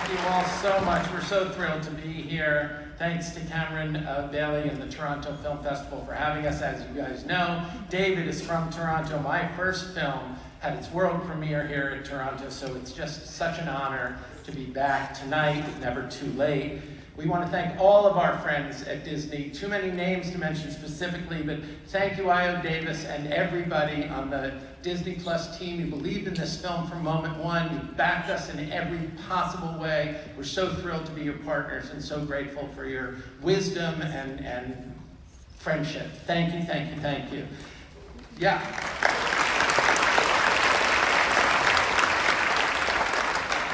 Thank you all so much. We're so thrilled to be here. Thanks to Cameron Bailey and the Toronto Film Festival for having us. As you guys know, David is from Toronto. My first film had its world premiere here in Toronto, so it's just such an honor to be back tonight. It's never too late. We want to thank all of our friends at Disney. Too many names to mention specifically, but thank you, Io Davis, and everybody on the Disney Plus team. You believed in this film from moment one. You backed us in every possible way. We're so thrilled to be your partners and so grateful for your wisdom and friendship. Thank you, thank you, thank you. Yeah.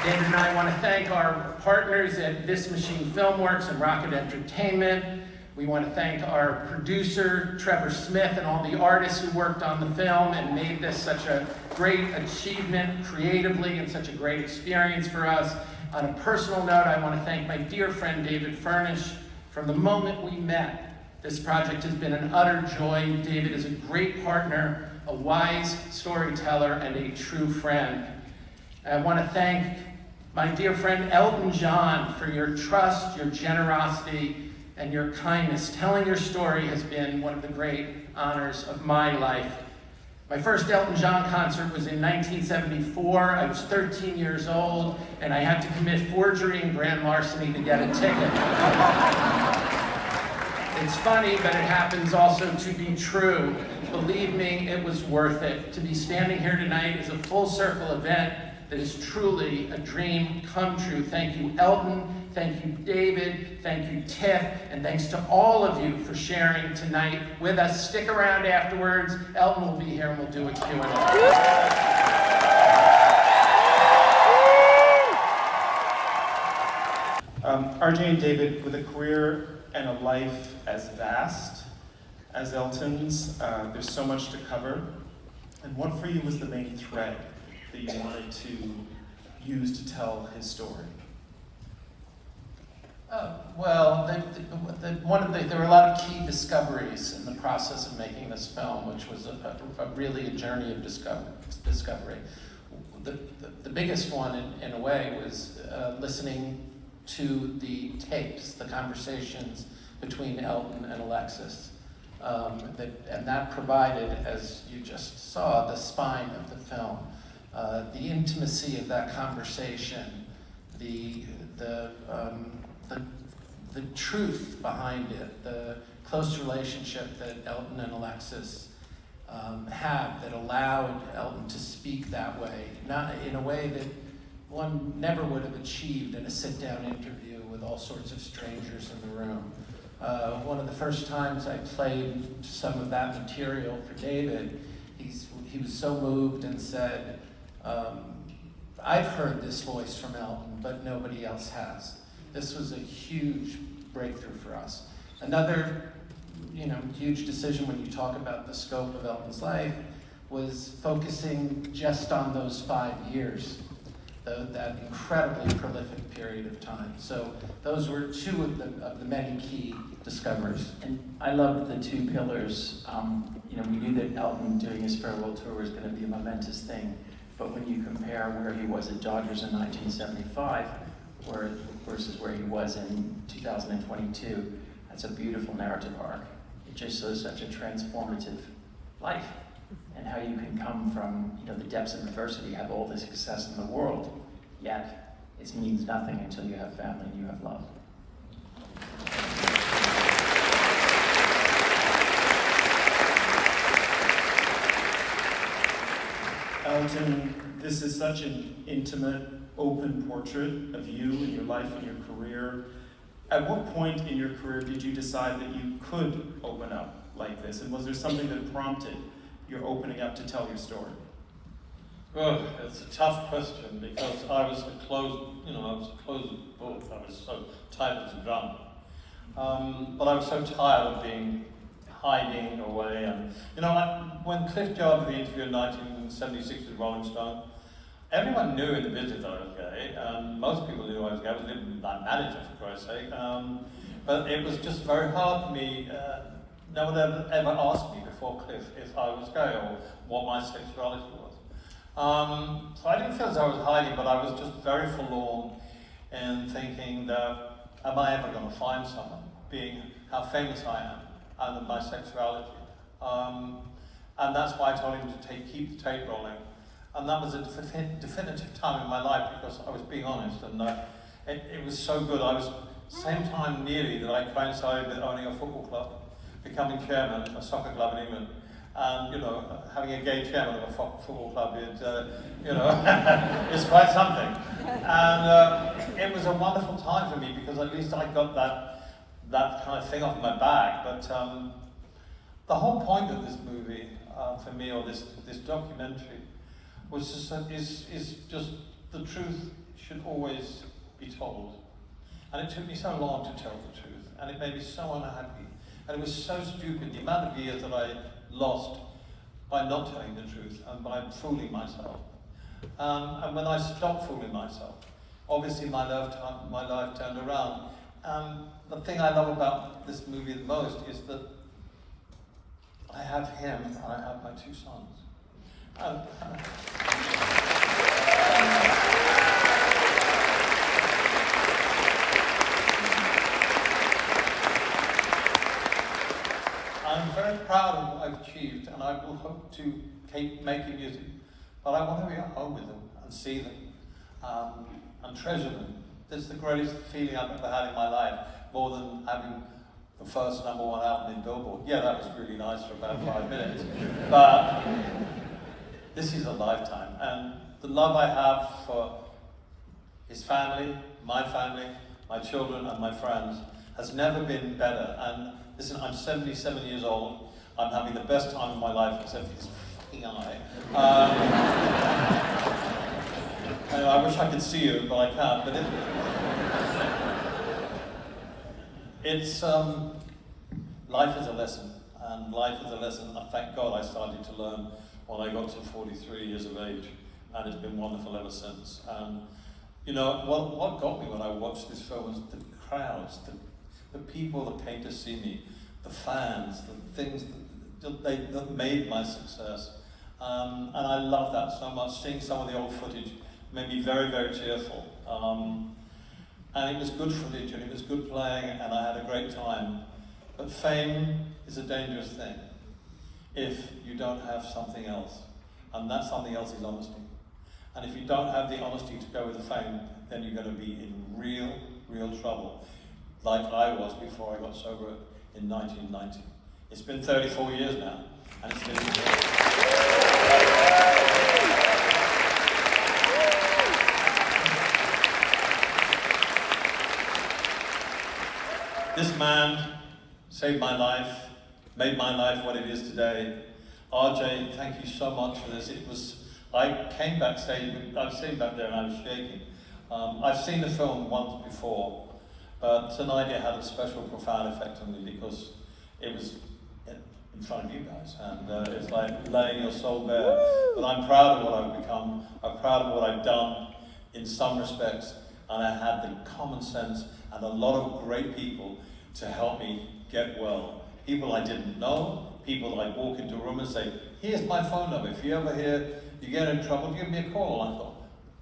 David and I want to thank our partners at This Machine Filmworks and Rocket Entertainment. We want to thank our producer, Trevor Smith, and all the artists who worked on the film and made this such a great achievement creatively and such a great experience for us. On a personal note, I want to thank my dear friend David Furnish. From the moment we met, this project has been an utter joy. David is a great partner, a wise storyteller, and a true friend. I want to thank my dear friend Elton John for your trust, your generosity, and your kindness. Telling your story has been one of the great honors of my life. My first Elton John concert was in 1974. I was 13 years old, and I had to commit forgery and grand larceny to get a ticket. It's funny, but it happens also to be true. Believe me, it was worth it. To be standing here tonight is a full circle event that is truly a dream come true. Thank you, Elton. Thank you, David. Thank you, TIFF. And thanks to all of you for sharing tonight with us. Stick around afterwards. Elton will be here and we'll do a Q&A. RJ and David, with a career and a life as vast as Elton's, there's so much to cover. And what for you was the main thread that you wanted to use to tell his story? Well, there were a lot of key discoveries in the process of making this film, which was really a journey of discovery. The biggest one, in a way, was listening to the tapes, the conversations between Elton and Alexis. And that provided, as you just saw, the spine of the film. The intimacy of that conversation, the truth behind it, the close relationship that Elton and Alexis have that allowed Elton to speak that way, not in a way that one never would have achieved in a sit-down interview with all sorts of strangers in the room. One of the first times I played some of that material for David, he was so moved and said, I've heard this voice from Elton, but nobody else has. This was a huge breakthrough for us. Another, huge decision when you talk about the scope of Elton's life was focusing just on those 5 years, that incredibly prolific period of time. So those were two of the many key discoveries. And I loved the two pillars. We knew that Elton doing his farewell tour was going to be a momentous thing. But when you compare where he was at Dodgers in 1975 versus where he was in 2022, that's a beautiful narrative arc. It just shows such a transformative life and how you can come from the depths of adversity, have all the success in the world, yet it means nothing until you have family and you have love. Elton, this is such an intimate, open portrait of you and your life and your career. At what point in your career did you decide that you could open up like this? And was there something that prompted your opening up to tell your story? Well, it's a tough question because I was a closed book. I was so tight as a drum. But I was so tired of hiding away. And when Cliff Jarvis did the interview in 1976 with Rolling Stone, everyone knew in the business that I was gay. Most people knew I was gay. I was my manager, for Christ's sake. But it was just very hard for me. No one ever asked me before Cliff if I was gay or what my sexuality was. So I didn't feel as though I was hiding, but I was just very forlorn in thinking that, am I ever going to find someone, being how famous I am and my sexuality. And that's why I told him to keep the tape rolling. And that was a definitive time in my life, because I was being honest, and it was so good. I was, same time nearly that I coincided with owning a football club, becoming chairman of a soccer club in England. And, you know, having a gay chairman of a football club is, you know, it's quite something. And it was a wonderful time for me, because at least I got that kind of thing off my back. But the whole point of this movie, for me, or this documentary, was is just the truth should always be told. And it took me so long to tell the truth, and it made me so unhappy. And it was so stupid, the amount of years that I lost by not telling the truth and by fooling myself. And when I stopped fooling myself, obviously my life turned around. And the thing I love about this movie the most is that I have him and I have my two sons. I'm very proud of what I've achieved, and I will hope to keep making music. But I want to be at home with them and see them and treasure them. This is the greatest feeling I've ever had in my life, more than having the first #1 album in Billboard. Yeah, that was really nice for about 5 minutes. But this is a lifetime. And the love I have for his family, my children, and my friends has never been better. And listen, I'm 77 years old. I'm having the best time of my life, except for this fucking eye. And I wish I could see you, but I can't. But it's life is a lesson, and life is a lesson. I thank God I started to learn when I got to 43 years of age, and it's been wonderful ever since. And you know what got me when I watched this film was the crowds, the people that came to see me, the fans, the things that made my success. And I love that so much. Seeing some of the old footage made me very, very tearful. And it was good footage, and it was good playing, and I had a great time. But fame is a dangerous thing if you don't have something else. And that something else is honesty. And if you don't have the honesty to go with the fame, then you're going to be in real, real trouble. Like I was before I got sober in 1990. It's been 34 years now, and it's been... This man saved my life, made my life what it is today. RJ, thank you so much for this. I came backstage, I was sitting back there and I was shaking. I've seen the film once before, but tonight it had a special, profound effect on me because it was in front of you guys, and it's like laying your soul bare. But I'm proud of what I've become. I'm proud of what I've done in some respects, and I had the common sense and a lot of great people to help me get well. People I didn't know, people I'd walk into a room and say, here's my phone number. If you ever hear you get in trouble, give me a call. And I thought,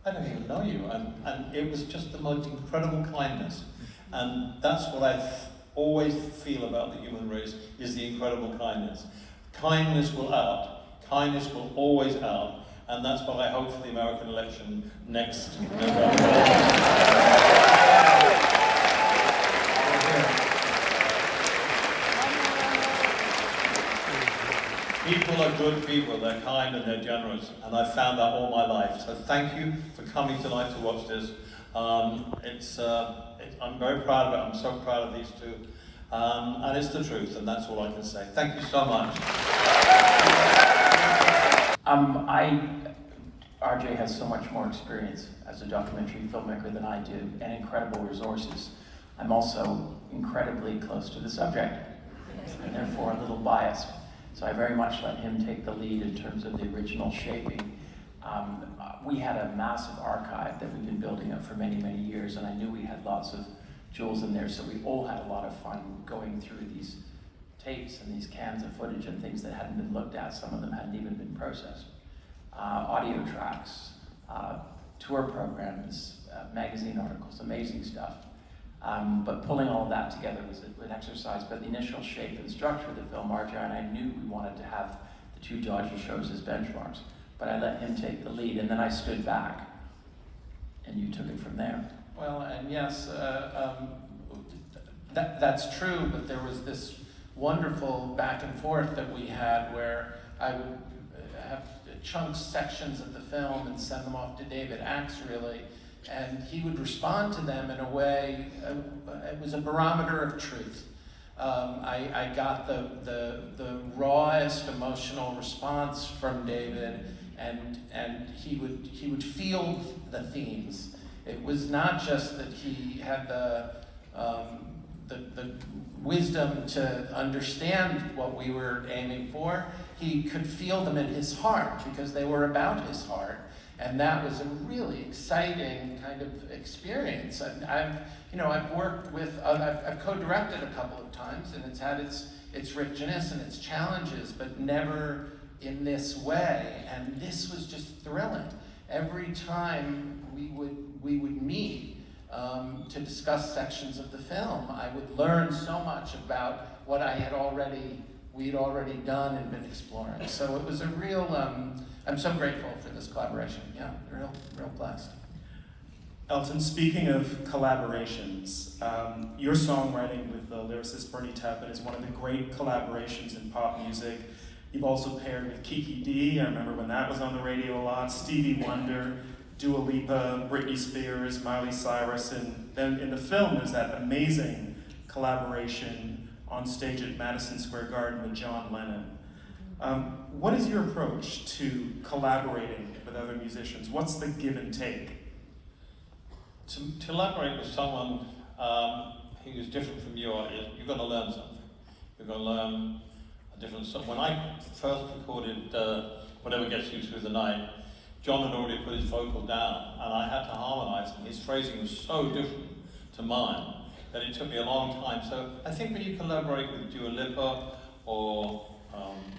I don't even know you. And it was just the most incredible kindness. And that's what I always feel about the human race, is the incredible kindness. Kindness will out. Kindness will always out. And that's what I hope for the American election next November. People are good people, they're kind and they're generous, and I've found that all my life. So thank you for coming tonight to watch this. I'm very proud of it, I'm so proud of these two. And it's the truth, and that's all I can say. Thank you so much. RJ has so much more experience as a documentary filmmaker than I do, and incredible resources. I'm also incredibly close to the subject, and therefore a little biased. So I very much let him take the lead in terms of the original shaping. We had a massive archive that we've been building up for many, many years, and I knew we had lots of jewels in there, so we all had a lot of fun going through these tapes and these cans of footage and things that hadn't been looked at. Some of them hadn't even been processed. Audio tracks, tour programs, magazine articles, amazing stuff. But pulling all of that together was an exercise. But the initial shape and structure of the film, Marjorie and I knew we wanted to have the two Dodger shows as benchmarks. But I let him take the lead, and then I stood back, and you took it from there. Well, and yes, that's true, but there was this wonderful back and forth that we had where I would have chunks, sections of the film and send them off to David Axe, really, and he would respond to them in a way, it was a barometer of truth. I got the rawest emotional response from David, and he would feel the themes. It was not just that he had the wisdom to understand what we were aiming for. He could feel them in his heart because they were about his heart, and that was a really exciting kind of experience. And I've worked with, I've co-directed a couple of times, and it's had its richness and its challenges, but never in this way. And this was just thrilling. Every time we would meet to discuss sections of the film, I would learn so much about what we'd already done and been exploring. So it was a real, I'm so grateful for this collaboration. Yeah, real blessed. Elton, speaking of collaborations, your songwriting with the lyricist Bernie Taupin is one of the great collaborations in pop music. You've also paired with Kiki D, I remember when that was on the radio a lot, Stevie Wonder, Dua Lipa, Britney Spears, Miley Cyrus, and then in the film there's that amazing collaboration on stage at Madison Square Garden with John Lennon. What is your approach to collaborating with other musicians? What's the give and take? To collaborate with someone who is different from you, you've got to learn something. You've got to learn a different song. When I first recorded Whatever Gets You Through the Night, John had already put his vocal down, and I had to harmonize, and his phrasing was so different to mine that it took me a long time. So I think when you collaborate with Dua Lipa, or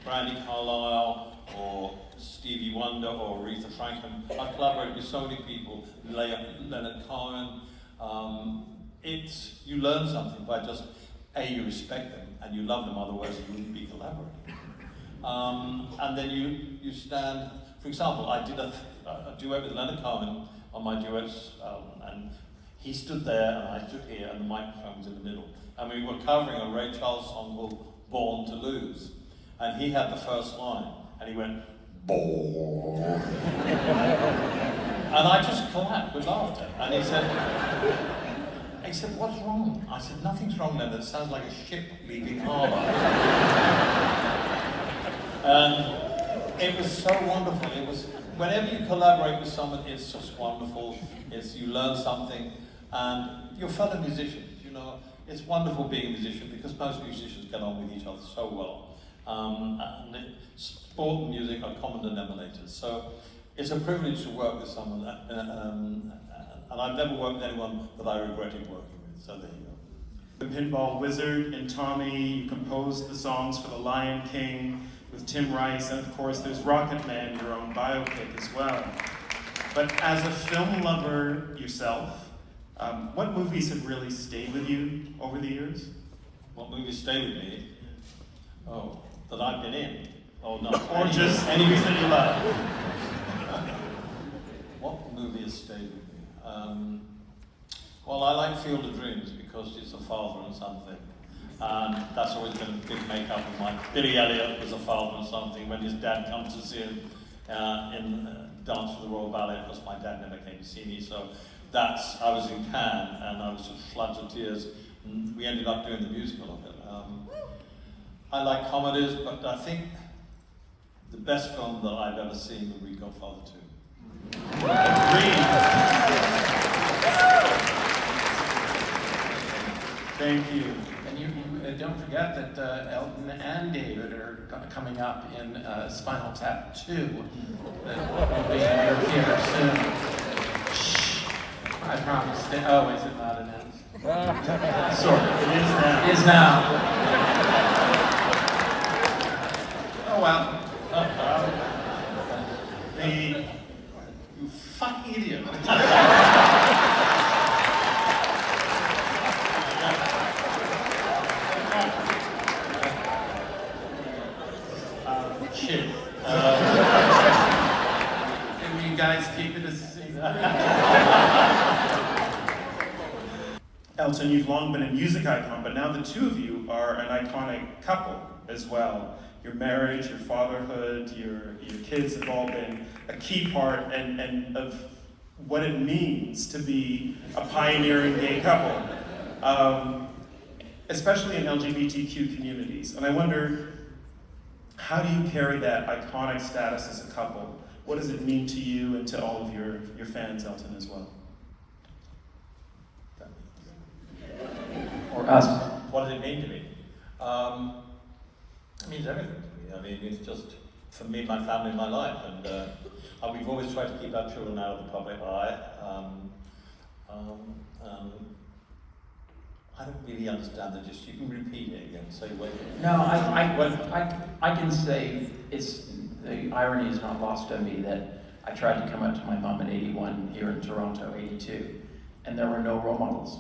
Brandy Carlisle, or Stevie Wonder, or Aretha Franklin, I've collaborated with so many people, Leonard Cohen. You learn something by just, you respect them, and you love them, otherwise you wouldn't be collaborating. And then you stand. For example, I did a duet with Leonard Cohen on my duets album, and he stood there and I stood here and the microphone was in the middle. And we were covering a Ray Charles song called Born to Lose. And he had the first line, and he went, Born. And I just collapsed with laughter. And he said, what's wrong? I said, nothing's wrong, Leonard. It sounds like a ship leaving harbour. And it was so wonderful. It was, whenever you collaborate with someone, it's just wonderful. You learn something, and you're fellow musicians. It's wonderful being a musician because most musicians get on with each other so well. And sport and music are common denominators. So it's a privilege to work with someone, and I've never worked with anyone that I regretted working with. So there you go. The Pinball Wizard and Tommy, you composed the songs for The Lion King with Tim Rice, and of course there's Rocket Man, your own biopic as well. But as a film lover yourself, what movies have really stayed with you over the years? What movies stay with me? Oh, that I've been in? Oh no. Or just any movies that you love? What movie has stayed with me? Well, I like Field of Dreams because it's a father and son thing. And that's always been a big make-up of mine. Billy Elliot was a father and son thing when his dad comes to see him in Dance with the Royal Ballet, because my dad never came to see me. So I was in Cannes and I was just floods of tears. And we ended up doing the musical of it. I like comedies, but I think the best film that I've ever seen would be Godfather 2. Thank you. And you don't forget that Elton and David are coming up in Spinal Tap 2 that will be in your theater soon. Shh, I promise. Oh, is it not announced? Sort of. It is now. It is now. Oh well. You fucking idiot. Shit. Maybe you guys keep it a secret. Elton, you've long been a music icon, but now the two of you are an iconic couple as well. Your marriage, your fatherhood, your kids have all been a key part and of what it means to be a pioneering gay couple, especially in LGBTQ communities. And I wonder, how do you carry that iconic status as a couple? What does it mean to you and to all of your fans, Elton, as well? Or us. What does it mean to me? It means everything to me. I mean, it's just, for me, my family, my life. And we've always tried to keep our children out of the public eye. I don't really understand that. Just, you can repeat it again, say what. No, I can say the irony is not lost on me that I tried to come out to my mom in 81 here in Toronto, 82, and there were no role models.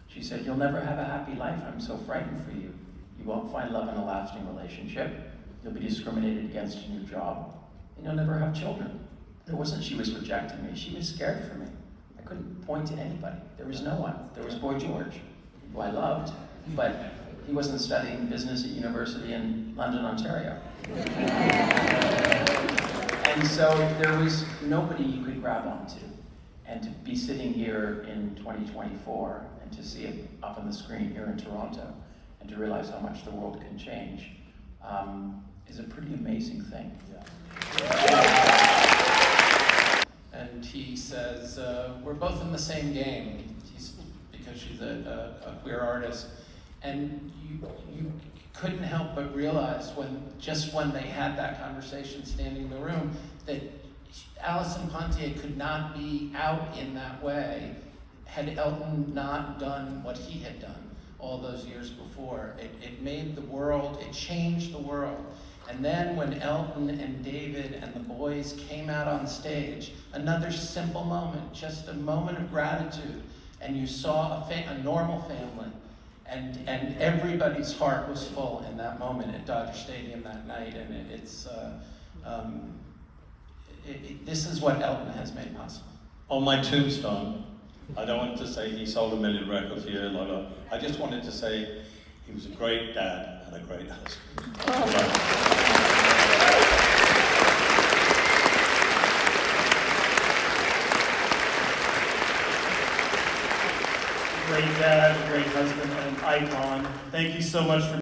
She said, "You'll never have a happy life. I'm so frightened for you. You won't find love in a lasting relationship. You'll be discriminated against in your job, and you'll never have children." It wasn't she was rejecting me. She was scared for me. I couldn't point to anybody. There was no one. There was Boy George, who I loved, but he wasn't studying business at university in London, Ontario. And so there was nobody you could grab onto. And to be sitting here in 2024 and to see it up on the screen here in Toronto and to realize how much the world can change is a pretty amazing thing. And he says, we're both in the same game, because she's a queer artist. And you couldn't help but realize when they had that conversation standing in the room, that Alison Pontier could not be out in that way had Elton not done what he had done all those years before. It made the world, it changed the world. And then when Elton and David and the boys came out on stage, another simple moment, just a moment of gratitude, and you saw a normal family, and everybody's heart was full in that moment at Dodger Stadium that night, and this is what Elton has made possible. On my tombstone, I don't want to say he sold 1 million records here, I just wanted to say he was a great dad and a great husband. Great dad, great husband, and an icon. Thank you so much for